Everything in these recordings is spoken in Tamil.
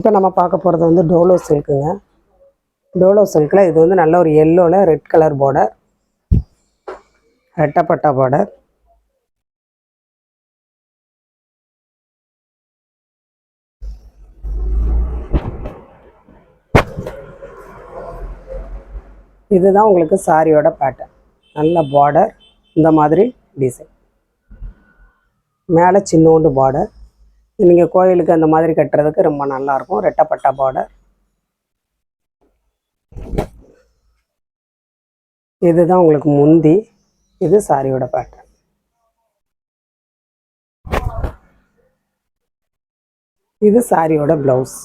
இப்போ நம்ம பார்க்க போகிறது வந்து டோலோ சில்க்குங்க. டோலோ சில்கில் இது வந்து நல்ல ஒரு எல்லோவில் ரெட் கலர் பார்டர், ரெட்டப்பட்டா பார்டர். இதுதான் உங்களுக்கு சாரியோட பேட்டர்ன். நல்ல பார்டர், இந்த மாதிரி டிசைன், மேலே சின்னோண்டு பார்டர். நீங்கள் கோயிலுக்கு அந்த மாதிரி கட்டுறதுக்கு ரொம்ப நல்லாயிருக்கும். ரெட்டப்பட்டா பார்டர். இதுதான் உங்களுக்கு முந்தி. இது சாரியோட பேட்டர்ன். இது சாரியோட ப்ளவுஸ்.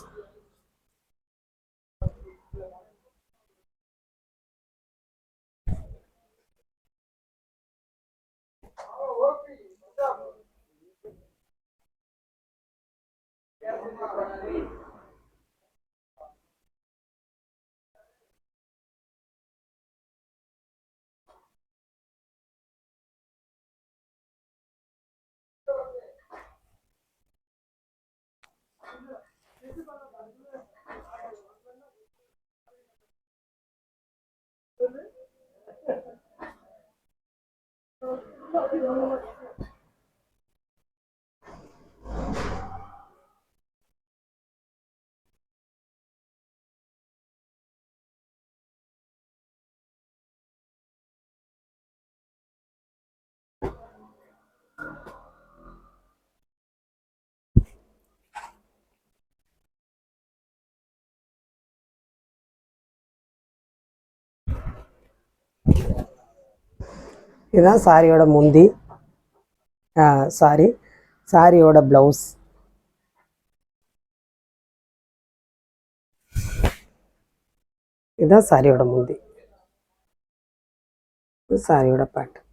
இதுதான் சாரியோட முந்தி. சாரியோட ப்ளவுஸ். இதுதான் சாரியோட முந்தி. இது சாரியோட பேட்டர்ன்.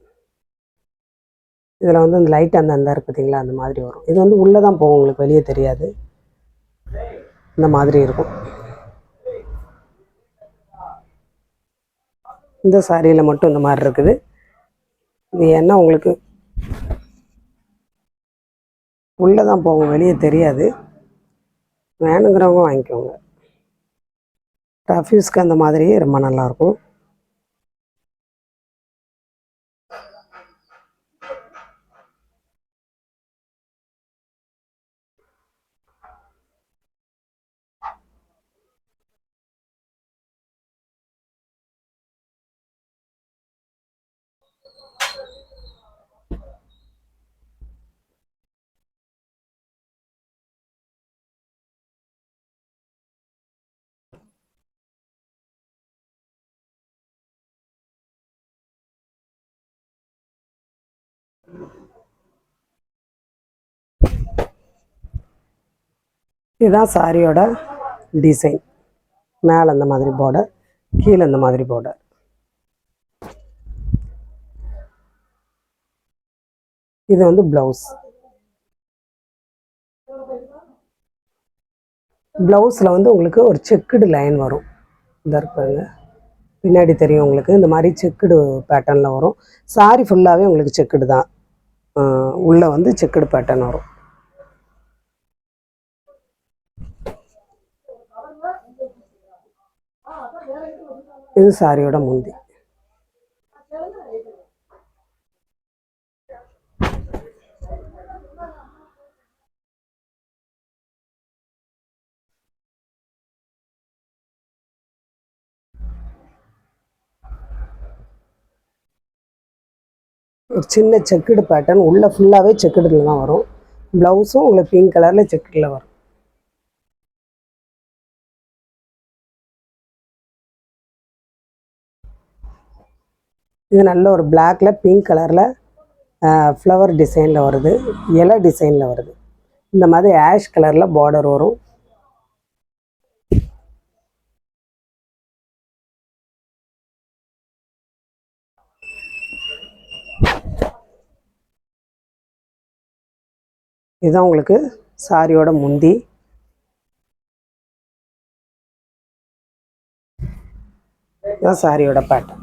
இதில் வந்து இந்த லைட் அந்த இருக்குது பார்த்தீங்களா, அந்த மாதிரி வரும். இது வந்து உள்ளே தான் போகும், உங்களுக்கு வெளியே தெரியாது. இந்த மாதிரி இருக்கும். இந்த சாரியில் மட்டும் இந்த மாதிரி இருக்குது. இது என்ன உங்களுக்கு உள்ளே தான் போகும், வெளியே தெரியாது. வேணுங்கிறவங்க வாங்கிக்கோங்க. ரஃப்யூஸ்க்கு அந்த மாதிரி ரொம்ப நல்லாயிருக்கும். இதுதான் சாரியோட டிசைன். மேலே அந்த மாதிரி பார்டர், கீழே இந்த மாதிரி பார்டர். இது வந்து ப்ளவுஸ். ப்ளவுஸில் வந்து உங்களுக்கு ஒரு செக்குடு லைன் வரும். இந்த இருப்பாங்க பின்னாடி தெரியும் உங்களுக்கு. இந்த மாதிரி செக்குடு பேட்டர்னில் வரும். சாரி ஃபுல்லாகவே உங்களுக்கு செக்குடு தான். உள்ளே வந்து செக்குடு பேட்டர்ன் வரும். இது சாரியோட முந்தி. ஒரு சின்ன செக்குடு பேட்டர்ன், உள்ளே ஃபுல்லாகவே செக்குடில் தான் வரும். ப்ளவுஸும் உங்களுக்கு பிங்க் கலரில் செக்குடில் வரும். இது நல்ல ஒரு பிளாக்ல பிங்க் கலரில் ஃப்ளவர் டிசைனில் வருது, இலை டிசைனில் வருது. இந்த மாதிரி ஆஷ் கலரில் பார்டர் வரும். இதுதான் உங்களுக்கு சாரியோட முந்தி. இதுதான் சாரியோட பேட்டர்ன்.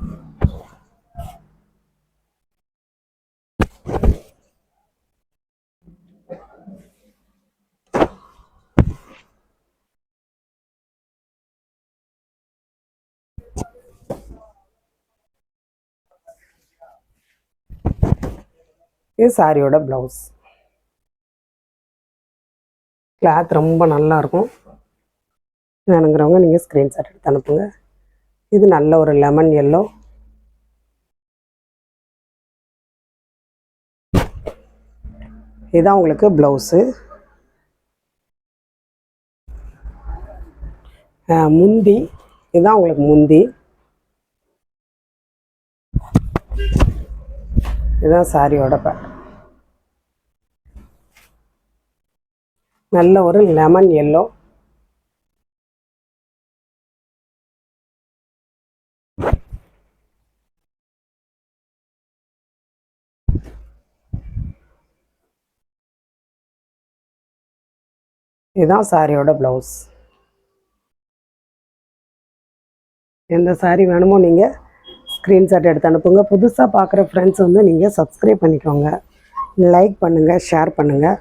இது சாரியோட ப்ளவுஸ். கிளாத் ரொம்ப நல்லாயிருக்கும். வேணுங்கிறவங்க நீங்கள் ஸ்க்ரீன்ஷாட் எடுத்து அனுப்புங்க. இது நல்ல ஒரு லெமன் எல்லோ. இதுதான் உங்களுக்கு ப்ளவுஸு. முந்தி இதுதான் உங்களுக்கு முந்தி. இதுதான் சாரியோட பேட்டர்ன். நல்ல ஒரு லெமன் எல்லோ. இதுதான் சாரியோட ப்ளவுஸ். எந்த சாரி வேணுமோ நீங்கள் ஸ்க்ரீன்ஷாட் எடுத்து அனுப்புங்க. புதுசாக பார்க்குற ஃப்ரெண்ட்ஸ் வந்து நீங்கள் சப்ஸ்கிரைப் பண்ணிக்கோங்க, லைக் பண்ணுங்கள், ஷேர் பண்ணுங்கள்.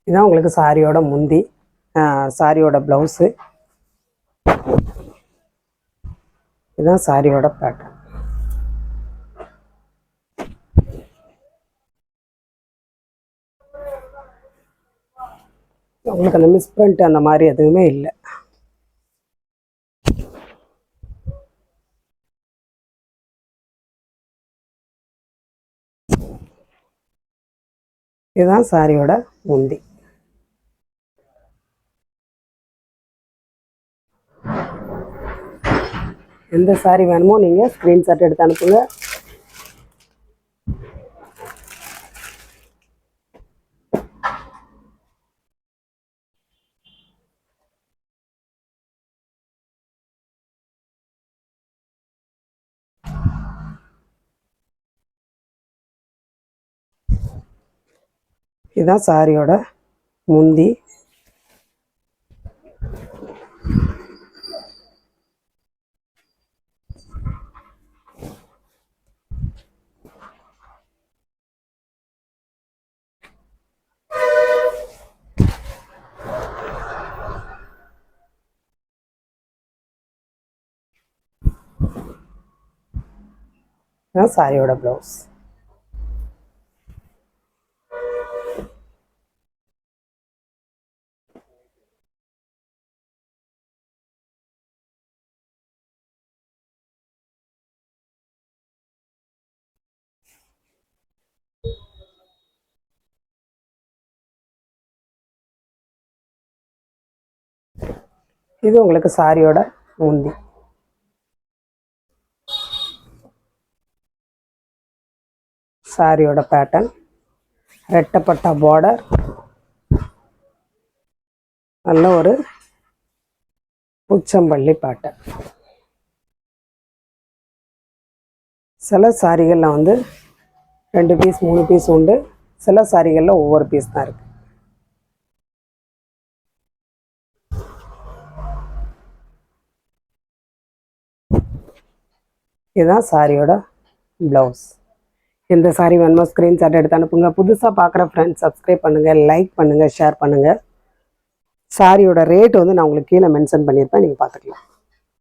இதுதான் உங்களுக்கு சாரியோட முந்தி, சாரியோட ப்ளவுஸு. இதுதான் சாரியோட பேட்டர்ன். உங்களுக்கு அந்த மிஸ் பிரிண்ட் அந்த மாதிரி எதுவுமே இல்லை. இதுதான் சாரியோட முந்தி. எந்த சாரி வேணுமோ நீங்கள் ஸ்க்ரீன்ஷாட் எடுத்து அனுப்புங்க. இதுதான் சாரியோட முந்தி. இதுதான் சாரியோட ப்ளவுஸ். இது உங்களுக்கு சாரியோட முந்தி. சாரியோட பேட்டர்ன் ரெட்டப்பட்டா பார்டர். நல்ல ஒரு உச்சம்பள்ளி பேட்டர்ன். சில சாரிகளில் வந்து 2 பீஸ் 3 பீஸ் உண்டு. சில சாரிகளில் ஒவ்வொரு பீஸ் தான் இருக்குது. இதுதான் சாரியோட ப்ளவுஸ். எந்த சாரி வேணுமோ ஸ்க்ரீன்ஷாட் எடுத்து அனுப்புங்க. புதுசாக பார்க்குற ஃப்ரெண்ட்ஸ் சப்ஸ்கிரைப் பண்ணுங்கள், லைக் பண்ணுங்கள், ஷேர் பண்ணுங்கள். சாரியோட ரேட் வந்து நான் உங்களுக்கு கீழே மென்ஷன் பண்ணியிருப்பேன், நீங்கள் பார்த்துக்கலாம்.